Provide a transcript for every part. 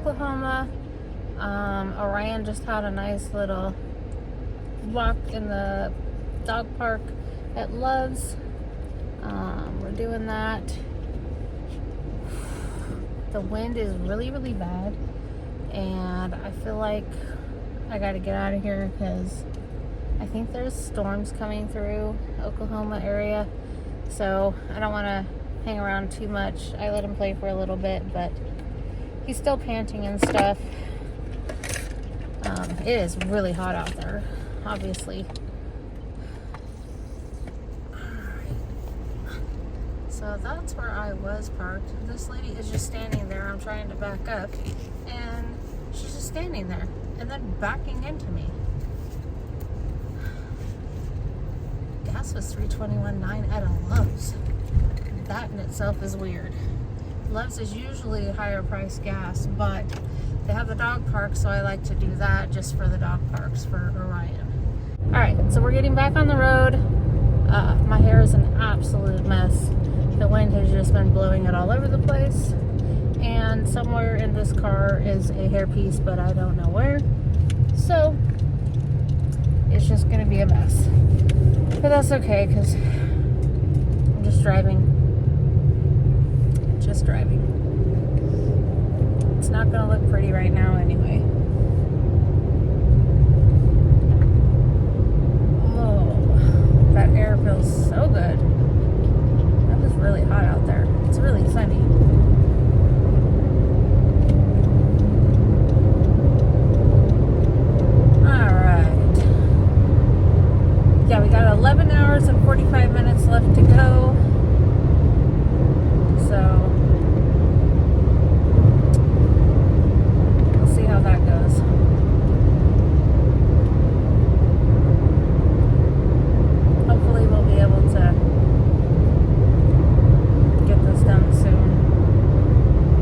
Oklahoma. Orion just had a nice little walk in the dog park at Love's. We're doing that. The wind is really, really bad, and I feel like I gotta get out of here because I think there's storms coming through Oklahoma area, so I don't want to hang around too much. I let him play for a little bit, but he's still panting and stuff. It is really hot out there, obviously. So that's where I was parked. This lady is just standing there. I'm trying to back up, and she's just standing there and then backing into me. Gas was $3.21.9 at a Love's. That in itself is weird. Love's is usually higher price gas, but they have the dog park, so I like to do that just for the dog parks for Orion. All right, so we're getting back on the road. My hair is an absolute mess. The wind has just been blowing it all over the place, and somewhere in this car is a hairpiece, but I don't know where. So it's just gonna be a mess, but that's okay because I'm just driving. It's not gonna look pretty right now anyway. Oh, that air feels so good. That was really hot out there. It's really sunny. Alright. Yeah, we got 11 hours and 45 minutes left to go. So we'll see how that goes. Hopefully we'll be able to get this done soon.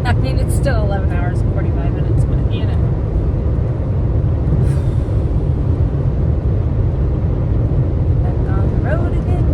I mean, it's still 11 hours and 45 minutes, but you know. Back on the road again.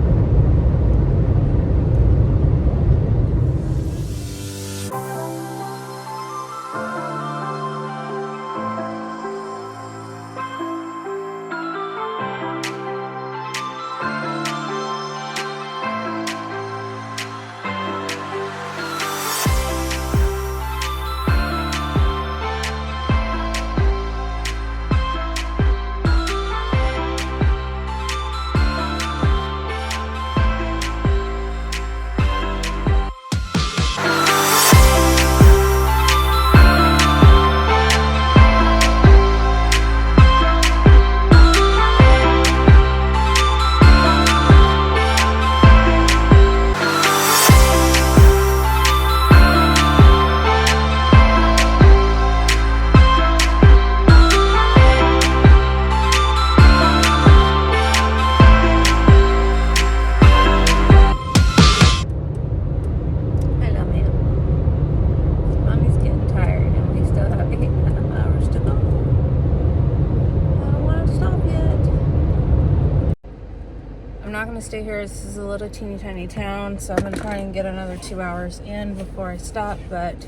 Stay here. This is a little teeny tiny town, so I'm gonna try and get another 2 hours in before I stop, but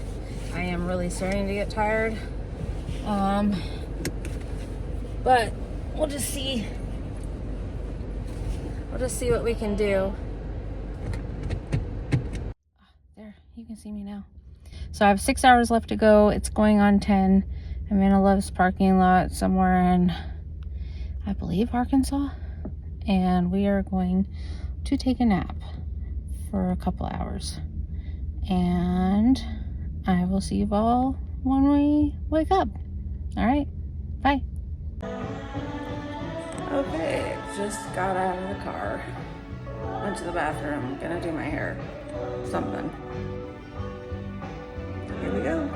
I am really starting to get tired. But we'll just see what we can do. There, you can see me now. So I have 6 hours left to go. It's going on 10. I'm in a Love's parking lot somewhere in, I believe, Arkansas. And we are going to take a nap for a couple hours, and I will see you all when we wake up. All right, bye. Okay, just got out of the car, went to the bathroom, gonna do my hair, something. Here we go.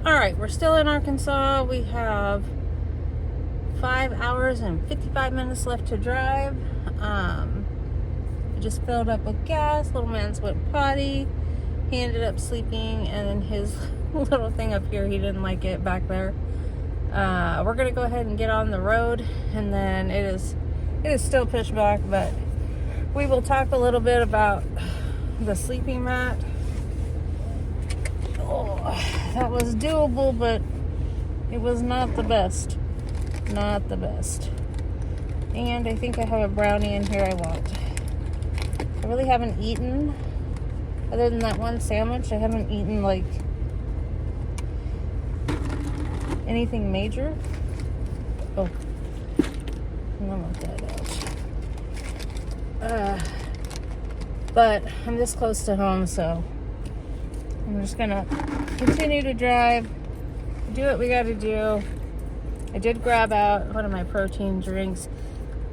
All right, we're still in Arkansas. We have 5 hours and 55 minutes left to drive. I just filled up with gas. Little man's went potty. He ended up sleeping, and then his little thing up here, he didn't like it back there. We're gonna go ahead and get on the road, and then it is still pitch black, but we will talk a little bit about the sleeping mat. Oh, that was doable, but it was not the best. Not the best. And I think I have a brownie in here I want. I really haven't eaten, other than that one sandwich, I haven't eaten like anything major. Oh, I'm gonna let that out. But I'm this close to home, so I'm just gonna continue to drive, do what we gotta do. I did grab out one of my protein drinks.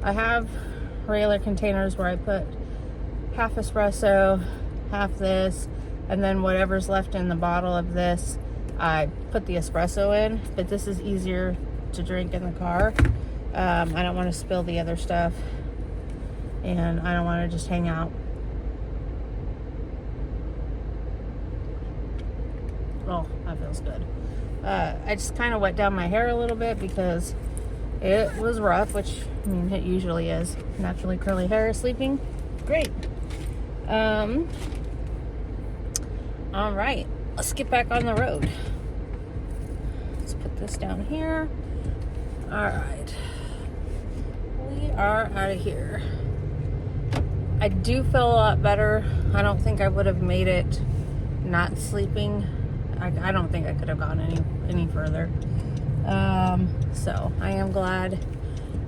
I have regular containers where I put half espresso, half this, and then whatever's left in the bottle of this, I put the espresso in, but this is easier to drink in the car. I don't want to spill the other stuff, and I don't want to just hang out. Oh, that feels good. I just kind of wet down my hair a little bit because it was rough, which, I mean, it usually is. Naturally curly hair sleeping. Great. All right. Let's get back on the road. Let's put this down here. All right. We are out of here. I do feel a lot better. I don't think I would have made it not sleeping. I don't think I could have gone any further. So I am glad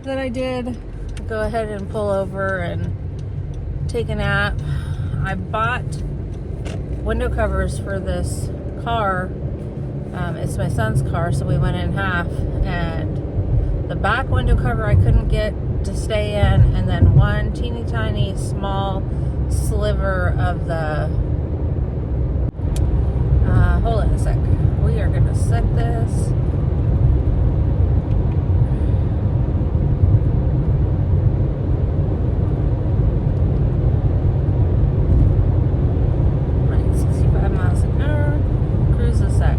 that I did go ahead and pull over and take a nap. I bought window covers for this car. It's my son's car, so we went in half, and the back window cover I couldn't get to stay in, and then one teeny tiny small sliver of the hold on a sec. We are gonna set this. Right, 65 miles an hour. Cruise is set.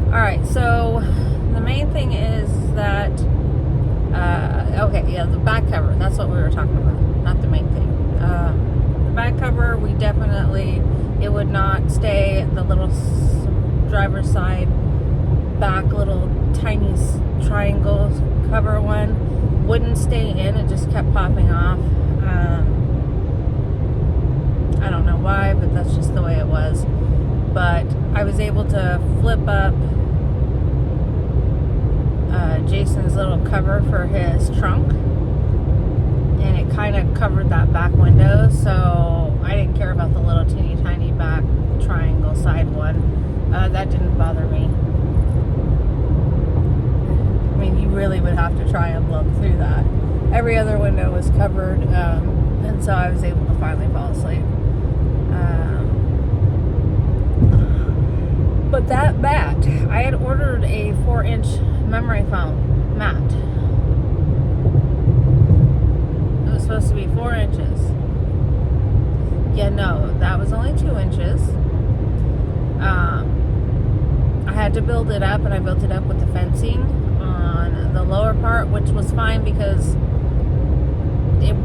Alright, so the main thing is that okay, yeah, the back cover, that's what we were talking about, not the main thing. The back cover, we definitely, it would not stay. The little driver's side back little tiny triangle cover one wouldn't stay in. It just kept popping off. I don't know why, but that's just the way it was. But I was able to flip up Jason's little cover for his trunk, and it kind of covered that back window, so I didn't care about the little teeny tiny back triangle side one. That didn't bother me. I mean, you really would have to try and look through that. Every other window was covered, and so I was able to finally fall asleep. But that mat, I had ordered a 4-inch memory foam mat. It was supposed to be 4 inches. Yeah, no, that was only 2 inches. I had to build it up, and I built it up with the fencing on the lower part, which was fine because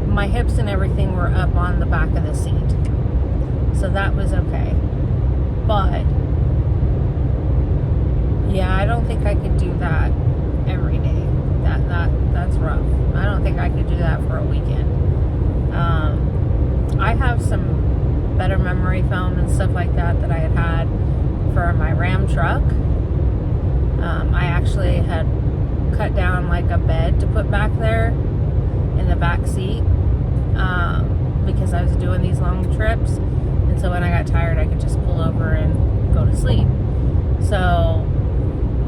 my hips and everything were up on the back of the seat. So that was okay. But yeah, I don't think I could do that every day. That's rough. I don't think I could do that for a weekend. I have some better memory foam and stuff like that I had for my Ram truck. I actually had cut down like a bed to put back there in the back seat because I was doing these long trips, and so when I got tired I could just pull over and go to sleep. So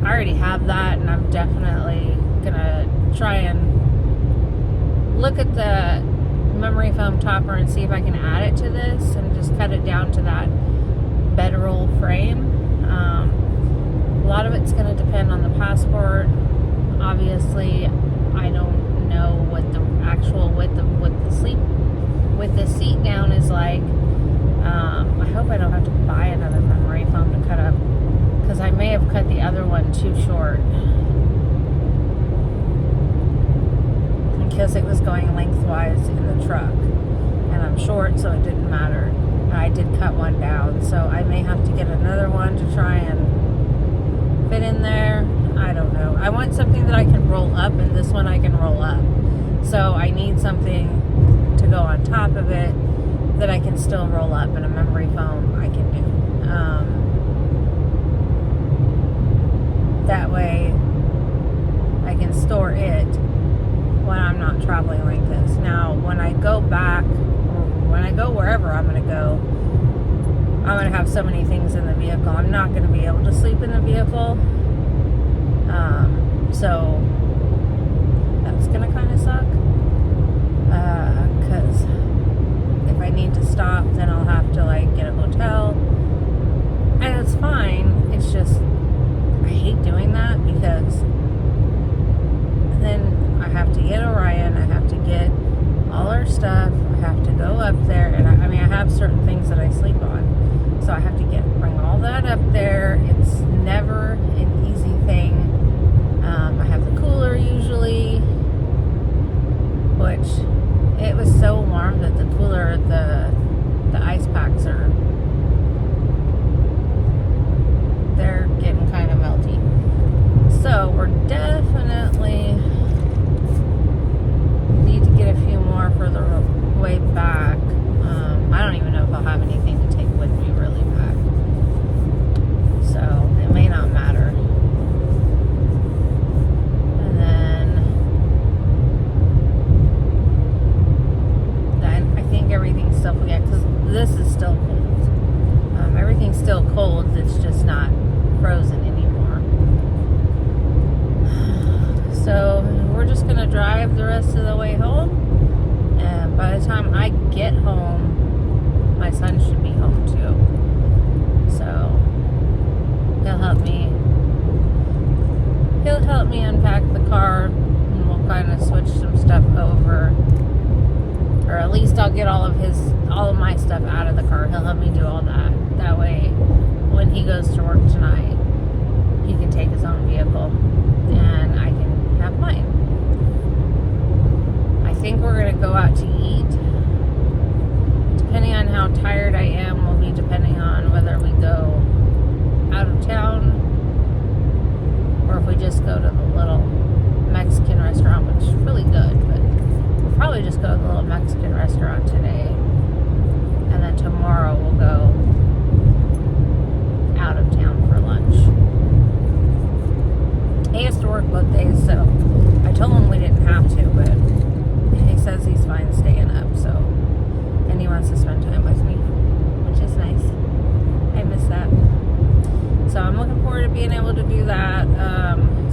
I already have that, and I'm definitely gonna try and look at the memory foam topper and see if I can add it to this and just cut it down to that bedroll frame. A lot of it's going to depend on the passport. Obviously, I don't know what the actual width of the seat down is like. I hope I don't have to buy another memory foam to cut up, because I may have cut the other one too short because it was going lengthwise in the truck, and I'm short, so it didn't matter. I did cut one down, so I may have to get another one to try and fit in there. I don't know. I want something that I can roll up, and this one I can roll up. So I need something to go on top of it that I can still roll up, and a memory foam I can do. That way I can store it when I'm not traveling like this. Now, when I go back, or when I go wherever I'm going to go, I'm going to have so many things in the vehicle. I'm not going to be able to sleep in the vehicle. So that's going to kind of suck. Because if I need to stop, then I'll have to like get a hotel. And it's fine. It's just, I hate doing that because then I have to get Orion, I have to get all our stuff, I have to go up there, and I have certain things that I sleep on, so I have to bring all that up there. It's never an easy thing. I have the cooler usually, which it was so warm that the cooler, the ice packs they're getting kind of melty. So we're definitely need to get a few more for the way back. I don't even know if I'll have anything to take with me really back. So it may not matter. And then I think everything's still, yeah, because this is still cold. Everything's still cold, it's just not frozen anymore. So we're just gonna drive the rest of the way home, and by the time I get home, my son should be home too. So he'll help me unpack the car, and we'll kind of switch some stuff over, or at least I'll get all of my stuff out of the car. He'll help me do all that. That way, when he goes to work tonight, he can take his own vehicle, and I can have mine. I think we're going to go out to eat. Depending on how tired I am will be depending on whether we go out of town or if we just go to the little Mexican restaurant, which is really good, but we'll probably just go to the little Mexican restaurant today, and then tomorrow we'll go out of town for lunch. He has to work both days, so I told him we didn't have to, but he says he's fine staying up, so, and he wants to spend time with me, which is nice. I miss that. So I'm looking forward to being able to do that.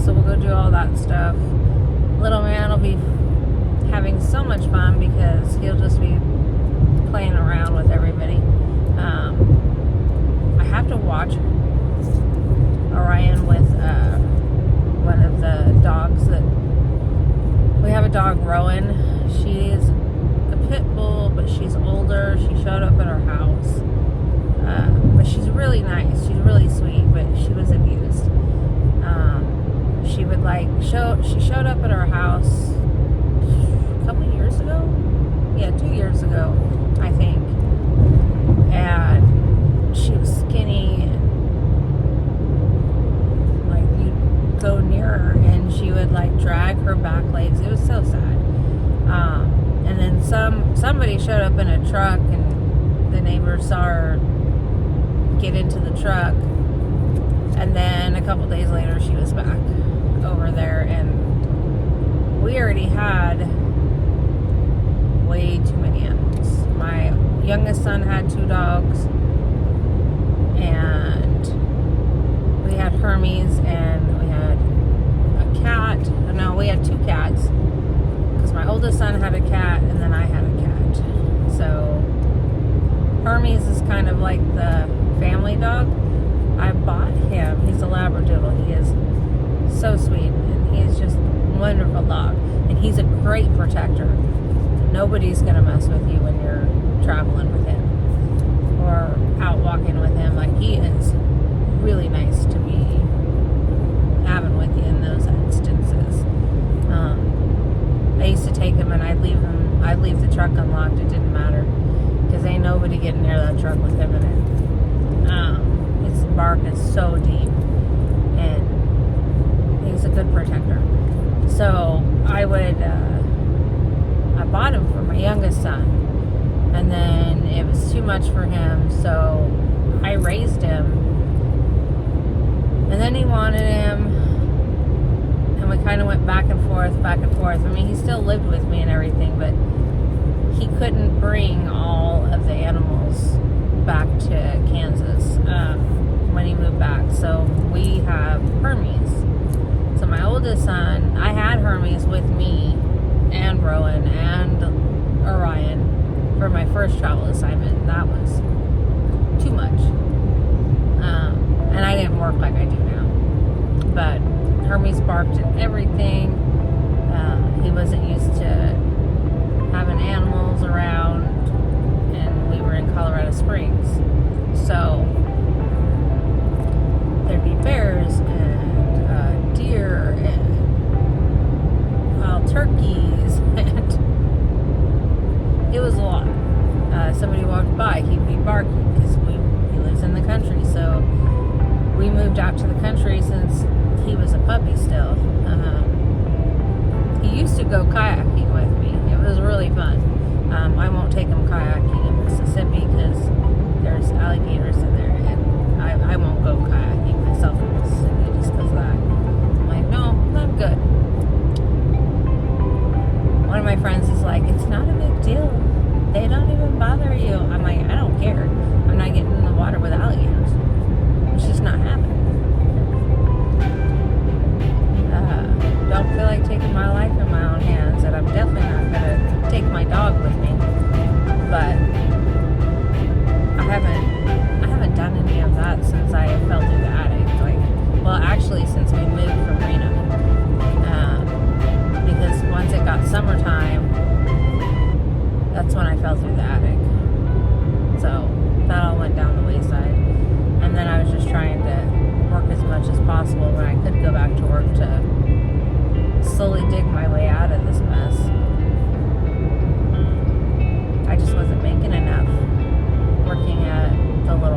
So we'll go do all that stuff. Little man will be having so much fun because he'll just be playing around with everybody. I have to watch Orion with one of the dogs that we have. A dog, Rowan. She's a pit bull, but she's older. She showed up at our house, but she's really nice. She's really sweet, but she was abused. She would she showed up at our house a couple years ago. Yeah, 2 years ago, I think. And she was skinny, and like you'd go near her and she would like drag her back legs. It was so sad. And then somebody showed up in a truck, and the neighbors saw her get into the truck, and then a couple days later she was back over there, and we already had way too many animals. My youngest son had 2 dogs, and we had Hermes, and we had a cat. No, we had 2 cats, because my oldest son had a cat, and then I had a cat. So Hermes is kind of like the family dog. I bought him. He's a Labradoodle. He is so sweet, and he is just a wonderful dog, and he's a great protector. Nobody's going to mess with you when you're traveling with him or out walking with him. Like, he is really nice to be having with you in those instances. I used to take him, and I'd leave the truck unlocked. It didn't matter, because ain't nobody get near that truck with him in it. His bark is so deep, and he's a good protector. So I bought him for my youngest son, and then it was too much for him, so I raised him, and then he wanted him, and we kind of went back and forth. I mean, he still lived with me and everything, but he couldn't bring all of the animals back to Kansas when he moved back. So we have Hermes. So my oldest son, I had Hermes with me and Rowan and Orion for my first travel assignment. That was too much. And I didn't work like I do now. But Hermes barked at everything. He wasn't used to having animals around, and we were in Colorado Springs. So there'd be bears and deer and wild turkeys, and it was a lot. Somebody walked by, he'd be barking because he lives in the country. So we moved out to the country since he was a puppy still. He used to go kayaking with me. It was really fun. I won't take him kayaking in Mississippi because there's alligators in there, and I won't go kayaking myself in Mississippi just because of that. I'm like, no, I'm good. One of my friends is like, it's not a big deal. They don't even bother you. I'm like, I don't care. I'm not getting in the water with alligators. It's just not happening. Don't feel like taking my life in my own hands, and I'm definitely not going to take my dog with me. But I haven't done any of that since I fell through the attic. Actually, since we moved from Reno. Because once it got summertime, that's when I fell through the attic. So that all went down the wayside. And then I was just trying to work as much as possible when I could go back to work to slowly dig my way out of this mess. I just wasn't making enough working at the little